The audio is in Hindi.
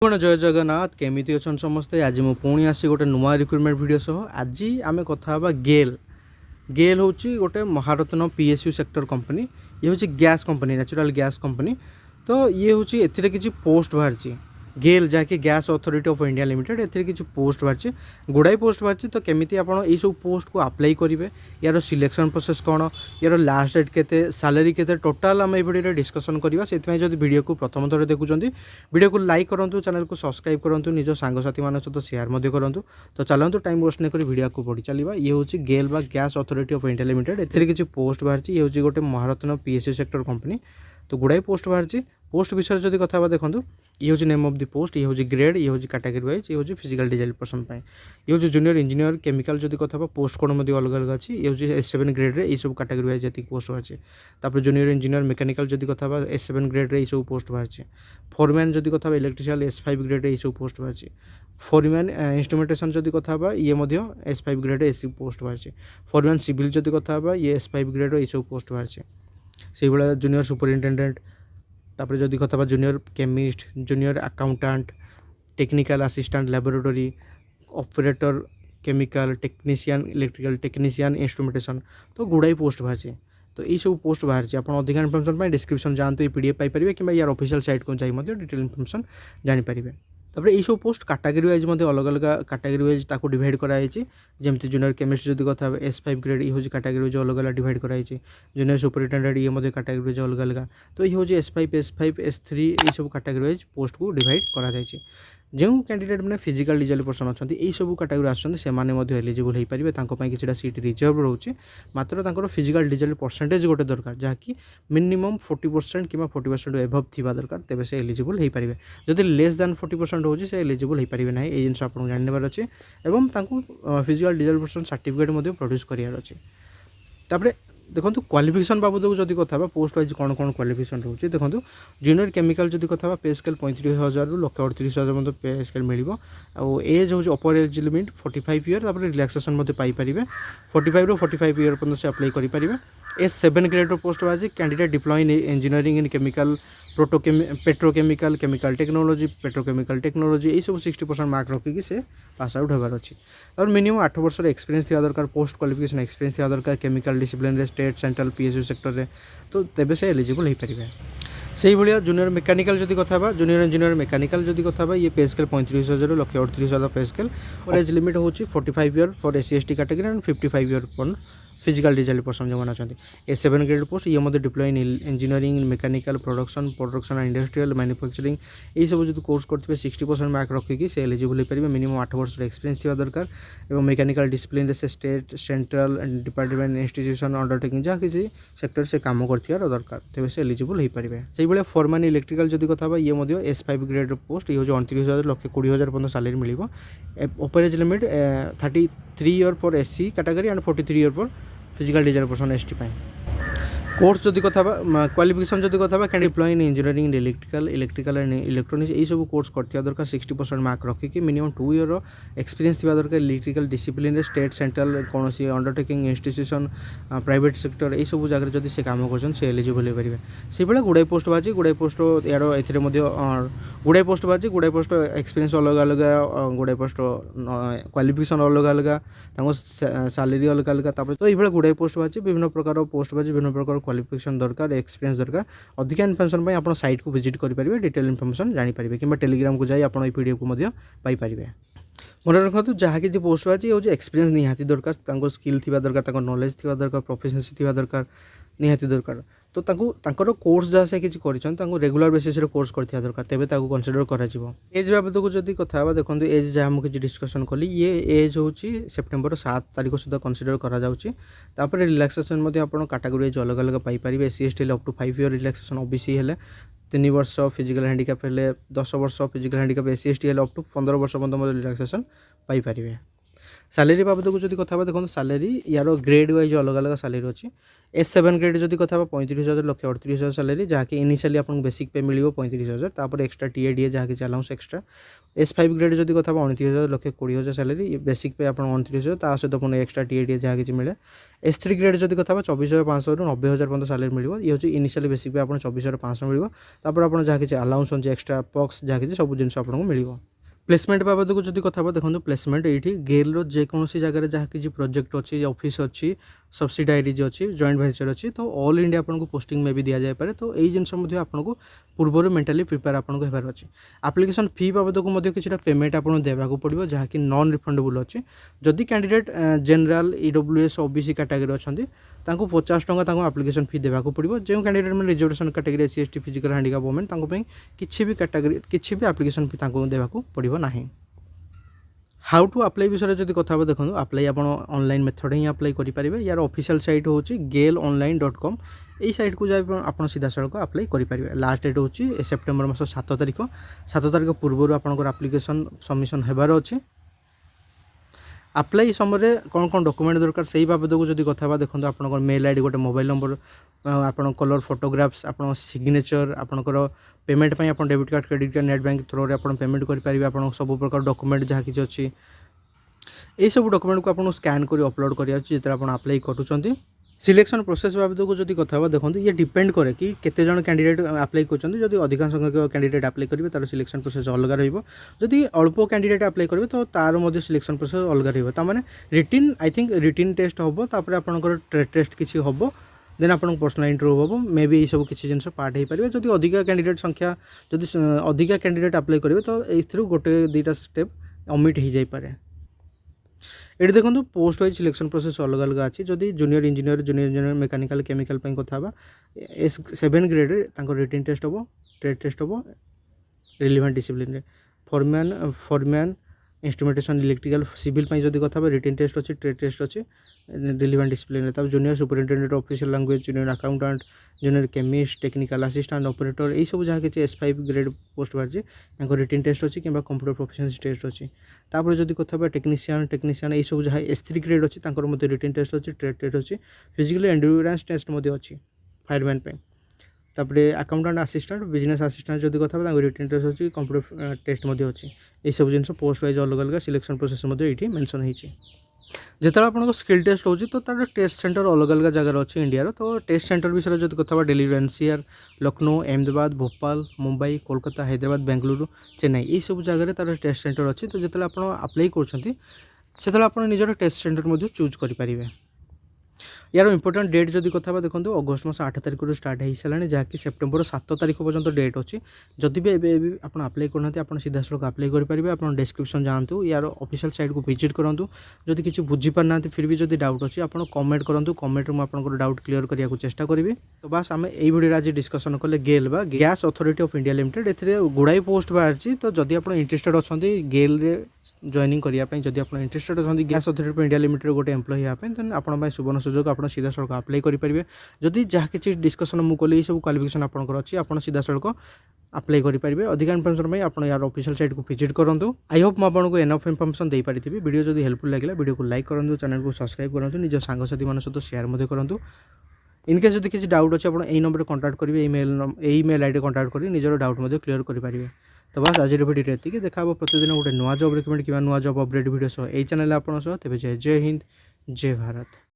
बंधुगण जय जगन्नाथ केमिति अच्छा समस्ते। आज मु पुणी आसी गोटे नुआ रिक्रुटमेंट वीडियो सह आज आम कथा गेल गेल हूँ गोटे महारत्न पीएसयू सेक्टर कंपनी। ये हूँ gas company, natural gas company. तो ये हूँ एथिरे किछि पोस्ट बाहर गेल जहाँकि gas authority of India limited एथिरे किछि पोस्ट बाहर गुड़ाई पोस्ट बाहर। तो केमिति आपण एई सब पोस्ट को अप्लाई करेंगे, यार सिलेक्शन प्रोसेस कौन, यार लास्ट डेट केते, सैलरी केते, टोटाल आम वीडियो डिस्कसन करवा। से वीडियो को प्रथम थर देखुं वीडियो को लाइक करूँ, चैनल को सब्सक्राइब करूँ, निज सांगसाथी मान सहित शेयर करूँ। तो चलते टाइम वेस्ट नहीं वीडियो को बढ़ी चलवा। ये हूँ गेल बा gas authority of India limited एथिरे किछि पोस्ट बाहर। ये हूँ गोटे महारत्न पीएसयू सेक्टर कंपनी। तो गुड़ाई पोस्ट बाहर। पोस्ट विषय जब कथा देखो, ये हूँ नेम ऑफ द पोस्ट, ये हूँ ग्रेड, ये हूँ कैटेगरी वाइज, ये हूँ फिजिकल डिजाइन पर्सन पाए। ये हूँ जूनियर इंजीनियर केमिकल जब कथा पोस्ट कोड अलग अलग अच्छी। ये हूँ S7 ग्रेड रे सब कैटेगरी वाइज जी पोस्ट बाहर। जूनियर इंजीनियर मेकानिकल जब कथा S7 ग्रेड रे सब पोस्ट बाहर। फोरमैन जब कथा इलेक्ट्रिशियल S5 ग्रेड रे सब पोस्ट बाहर। फोरमैन इंस्ट्रुमेंटेशन जब कथा ये S5 ग्रेड ये पोस्ट बाहर। फोरमैन सिविल जब कथा ये S5 ग्रेड ये सब पोस्ट बाहर। से भाया जूनियर सुपरिटेडेट, तापर जदि कथा junior chemist, junior accountant, technical assistant laboratory operator, chemical technician, electrical technician, instrumentation. तो गुड़ाई पोस्ट बाहर। तो ये सब पोस्ट बाहर। आप अधिक इनफर्मेशन डिस्क्रिप्शन जातु, ये PDF पाइपर कि यार ऑफिशियल साइट को जाइए डिटेल इनफर्मेशन जानीपर। तापर ये सब पोस्ट कैटेगरी वाइज अलग अलग कैटेगरी वाइज ताको डिवाइड कराई। जमती जूनियर केमिस्ट जब कथा S5 ग्रेड ये हूँ कैटेगरी वाइज अलग अलग डिवाइड कराई। जूनियर सुपरिटेडेट ये कैटेगरी वाइज अलग अलग। तो ये हूँ S5 S3 ये सब कैटेगरी वाइज पोस्ट को डिवाइड करा जो कैंडिडेट मैंने फिजिकल डिजाइन पर्सन अच्छा यही सब कैटेगरी आसने एलिजिबल हो पारे। कि सीट रिजर्व रोचे, मात्र फिजिकल डिजाइन परसेंटेज गोटे दरकार जहाँकि मिनिमम 40% कि 40% एभव थी दरकार, तेज से एलिजिबल हो पारे। जदि लेस दैन 40% हो एलिजिबल हो पारे ना, ये जिन आपको जानवर अच्छे। और physical design person certificate produce करार अच्छे। तापर देखो क्वालिफिकेशन बाबद को जब कथा पोस्ट वाइज कौन कौन क्वालिफिकेशन रोचे देखो। जूनियर केमिकल जब कथा पे स्केल 35,000 रु 1,38,000 पे स्केल मिल। एज हूँ अपर एज लिमिट 45 ईयर। तापर रिलैक्सेशन पाइपर 45 ରୁ 45 ईयर पर्यटन से अप्लाई करेंगे। S7 ग्रेड पोस्ट बाहर। Candidate deploy in engineering in chemical, petrochemical, chemical technology, petrochemical technology ये सब 60% मार्क रखिकी से पास आउट होबार अच्छी। और मिनिमम 8 वर्ष एक्सपीरियंस थी दरकार, पोस्ट क्वालिफिकेशन एक्सपीरियंस थी दरकार chemical discipline state central PSU sector में। तो तेबे से एलिजिबल हो पारे। से भाया जूनियर मेकानिकल जब कथा जूनियर इंजीनियर मेकानिकल जब कथा ये पे स्केल 35,000 ରୁ 1,38,000 पे स्केल। और एज लिमिट हूँ 45 year for SC ST category and 55 year for physical design person जो अच्छा। S7 ग्रेड पोस्ट ये deploy in engineering mechanical production industrial manufacturing ये सब जो कोर्स करते 60% मार्क रखिकी से एलिजिबल हो पारे। मिनिमम 8 वर्ष एक्सपीरियंस थी दरकार। और मेकानिकल डिसिप्लिन से state central department institution undertaking जहाँ किसी सेक्टर से काम कर दरकार, तेज से एलिजिबल हो पारे। से भाया फोरमैन इलेक्ट्रिकल जब कथा ये S5 ग्रेड पोस्ट ये हूँ 29,000 ରୁ 1,20,000 पर्यटन salary mill. Upper age limit 33 year for SC category and 43 year for physical design person ST पाए। कोर्स जब कथा क्वालिफिकेशन जब कथा can deploy in engineering electrical and electronics ये सब कोर्स करते दरकार 60% मार्क रखिकी। मिनिमम 2 ईयर एक्सपीरियंस थी दरकार इलेक्ट्रिकल डिसिप्लिन स्टेट सेंट्रल कौन अंडरटेकिंग इंस्टीट्यूशन प्राइवेट सेक्टर ये सब जगह जब से काम कर एलिजिबल हो पारे। से भाया गुड़ाई पोस्ट बाहर। गुड़ाई पोस्ट यार ए गुड़ाई पोस्ट बाहर। गुड़ाई पोस्ट एक्सपीरियंस अलग अलग, गुड़ाई पोस्ट क्वालिफिकेशन अलग अलग, सैलरी अलग अलग। तो ये गुड़ाई पोस्ट बाहर, विभिन्न प्रकार पोस्ट बाहर, विभिन्न प्रकार क्वालिफिकेशन दरकार, एक्सपीरियंस दरकार। अधिक इनफर्मेशन आप साइट को विजिट करेंगे, डिटेल इनफर्मेशन जानीपर कि टेलीग्राम को जाए आप वीडियो को पाइपर। मन रखु जहाँ कि पोस्ट बाहर ये हूँ एक्सपीरियंस निहाती दरकार, स्किल थी दरकार, नॉलेज थी दरकार, प्रोफिशिएंसी थी दरकार निहाती दरकार। तो कोर्स जहाँ से किसी रेगुलर बेसिस कोर्स कर दरकार, तेज कनसीडर कर। एज बाबद को जब कथा देखो एज जहाँ मुझे डिस्कसन कली ये एज हूँ सेप्टेम्बर 7 तारीख सुधा कनसीडर कर। रिलैक्सेशन आप कैटेगरी वाइज अलग अलग पाइपर। SC ST up to 5 year relaxation, OBC हेले 3 वर्ष, फिजिकल हैंडिकैप हेले 10 वर्ष, फिजिकल हैंडिकैप SC ST हेले अप टू 15 वर्ष पर्यटन रिलैक्सेशन पाइपर। सालेरी बाबद को जब कथा देखो सालेरी यार ग्रेड वाइज अलग अलग सालेरी अच्छी S7 ग्रेड जब कथा 35,000 लक्ष 38,000 सालेरी जहाँकि इनिशियली आपको बेसिक पे मिल 35,000 तापर एक्सट्रा टीए जहाँकि अलाउंस एक्सट्रा S5 ग्रेड जब कथा 29,000 लक्ष 20,000 सालेरी बेसिक पे आप 29,000 ता सहित पुणी एक्सट्रा टीए जहाँ कि मिले S3 ग्रेड जब कथा 24,500 रु 90,000 पर्यटन सालेरी मिल ये हूँ इनिशियली बेसिक पे आप 24,500 मिल तापर आप जहाँ कि अलाउंस अच्छे एक्सट्रा पक्स जहाँ कि सब जिन आपको मिल प्लेसमेंट बाबद को जब कथा देखो प्लेसमेंट ये गेल जेकोसी जगह जहाँ कि प्रोजेक्ट अच्छी ऑफिस अच्छी सब्सिडाइज अच्छी जॉइंट वेंचर अच्छी तो ऑल इंडिया आपको पोस्टिंग में भी दि जाए तो यही जिन आपको पूर्व मेंटाली प्रिपेयर आपको होबार अच्छे एप्लिकेशन फी बाबद को किसी पेमेंट आपको देवाक पड़ो जहाँकि नॉन रिफंडेबल अच्छे जदि candidate general EWS OBC category अच्छा 50 टंका एप्लिकेशन फी देवाक पड़ो जो कैंडिडेट मैंने reservation category SC/ST physical handicap women किसी भी कैटेगरी किसी भी एप्लिकेशन फी देवाक पड़ो ना हाउ टू अप्लाई विषय जब कथा देखो अप्लाई आप ऑनलाइन मेथड ही अप्लाई करेंगे यार ऑफिशियल साइट हूँ gailonline.com यही साइट को जब आप सीधा सड़क अप्लाई करेंगे लास्ट डेट हूँ सेप्टेम्बर मास 7 तारिख 7 तारिख पूर्व आपंकर एप्लिकेशन सबमिशन होबार अच्छे अप्लाई समय कौन कौन डॉक्यूमेंट दरकार से बाबद को जब कथा देखो आप मेल आईडी गोटे मोबाइल नंबर आप कलर फोटोग्राफ्स आप सिग्नेचर आपंकर पेमेंट पर आप debit card credit card net bank through आप पेमेंट करेंगे आप सब प्रकार डॉक्यूमेंट जहाँ कि अच्छी यही सब डॉक्यूमेंट को आपको स्कैन कर अपलोड करार जो आप अप्लाई करुँच सिलेक्शन प्रोसेस बाबद को जब कथा देखो ये डिपेंड करे कि केते जन कैंडिडेट अप्लाई कर अधिकांश संख्यक कैंडिडेट अप्लाई करेंगे तार सिलेक्शन प्रोसेस अलग रही अल्प कैंडिडेट अप्लाई करेंगे तो तार सिलेक्शन प्रोसेस अलग रही रिटिन आई थिंक रिटिन टेस्ट हम तापर आपंकर ट्रेड टेस्ट किसी हम देन आप पर्सनल इंटरव्यू हम मे बी सब किसी जिन पार्ट हो पारे जब अधिका कैंडिडेट संख्या जब अधिका कैंडिडेट अप्लाई करेंगे तो ये गोटे दुईटा स्टेप ओमिट हो जाए ये देखो पोस्ट वाइज सिलेक्शन प्रोसेस अलग अलग अच्छी जदि जूनियर इंजीनियर मेकानिकल केमिकल कथा S7 ग्रेड रिटिन टेस्ट हम ट्रेड टेस्ट हम relevant discipline foreman instrumentation electrical civil जब कथा रिटिन टेस्ट अच्छी ट्रेड टेस्ट अच्छी रिलेवेंट डिसिप्लिन तब junior superintendent official language junior accountant junior chemist technical assistant operator यही सब जहाँ कि S5 ग्रेड पोस्ट बाहरी रिटिन टेस्ट अच्छी कि कंप्यूटर प्रोफिशिएंसी टेस्ट अच्छी तापर जब कथा टेक्नीशियन यही सब जहाँ S3 ग्रेड अच्छी रिटिन टेस्ट अच्छी ट्रेड टेस्ट अच्छी फिजिकल एंड्योरेंस टेस्ट अच्छी फायरमैन तापर अकाउंटेंट असिस्टेंट बिजनेस असिस्टेंट जब कथा रिटिन टेस्ट अच्छी कंप्यूटर टेस्ट अच्छी यही सब जिन पोस्ट वाइज अलग अलग सिलेक्शन प्रोसेस ये मेंशन होती जिते आप स्किल टेस्ट हो तो तार टेस्ट सेंटर अलग अलग जगह अच्छे इंडिया तो टेस्ट सेंटर विषय जो कथा दिल्ली NCR लखनऊ अहमदाबाद भोपाल मुंबई कोलकाता हैदराबाद बेंगलुरु चेन्नई यही सब जगह तार टेस्ट सेंटर अच्छी तो जिते आप अप्लाई कर निजर टेस्ट सेंटर चूज करेंगे यार इंपोर्टेंट डेट जब कथा देखो अगस्ट मास 8 तारिख स्टार्ट हो सारा जहाँकि सेप्टेम्बर 7 तारिख पर्यंत डेट अच्छी जदि भी एवं आप अप्लाई करना सीधा सड़क अप्लाई करेंगे आप डिस्क्रिप्शन जानतु यार ऑफिशियल साइट को विजिट करूँ जदि किसी बुझीपारना फिर भी जब डाउट अच्छी आप कमेंट करूँ कमेंट में आप डाउट क्लीयर करने को चेष्टा करी तो बस आम यही वीडियो आज डिस्कसन कले गेल बा gas authority of India limited ए गुड़ाई पोस्ट बाहर तो जदि आप इंटरेस्टेड अच्छा गेल जॉइनिंग करने जब आप इंटरेस्टेड अच्छा gas authority of India limited गोटे एम्प्लॉय होगापी देन आप सुवर्ण सुजोग आप सीधा सड़क अप्लाई करेंगे जदि जहाँ किसी डिस्कसन मुझे सब क्वालिफिकेशन आपंकर अच्छी आप सीधा सड़क अप्लाई करेंगे अधिक इनफर्मेशन में आप यार ऑफिशियल साइट को विजिट करूँ आई होप आपको एनफ इनफर्मेशन दे पारी वीडियो जब हेल्पफुल लगे वीडियो को लाइक करूँ चैनल को सब्सक्राइब करूँ निज सांगसाथी मान सहित शेयर करूँ इनकेस जब किसी डाउट अच्छे आप नंबर कॉन्टैक्ट करेंगे ईमेल आईडी कॉन्टैक्ट कर निजर डाउट क्लीयर करेंगे तो बस आज वीडियो ये देखा प्रतिदिन गोटे नुआ जॉब रिकमेंड कि नुआ जॉब अपडेट वीडियो सह यही चैनल आप तेज जय हिंद जय भारत।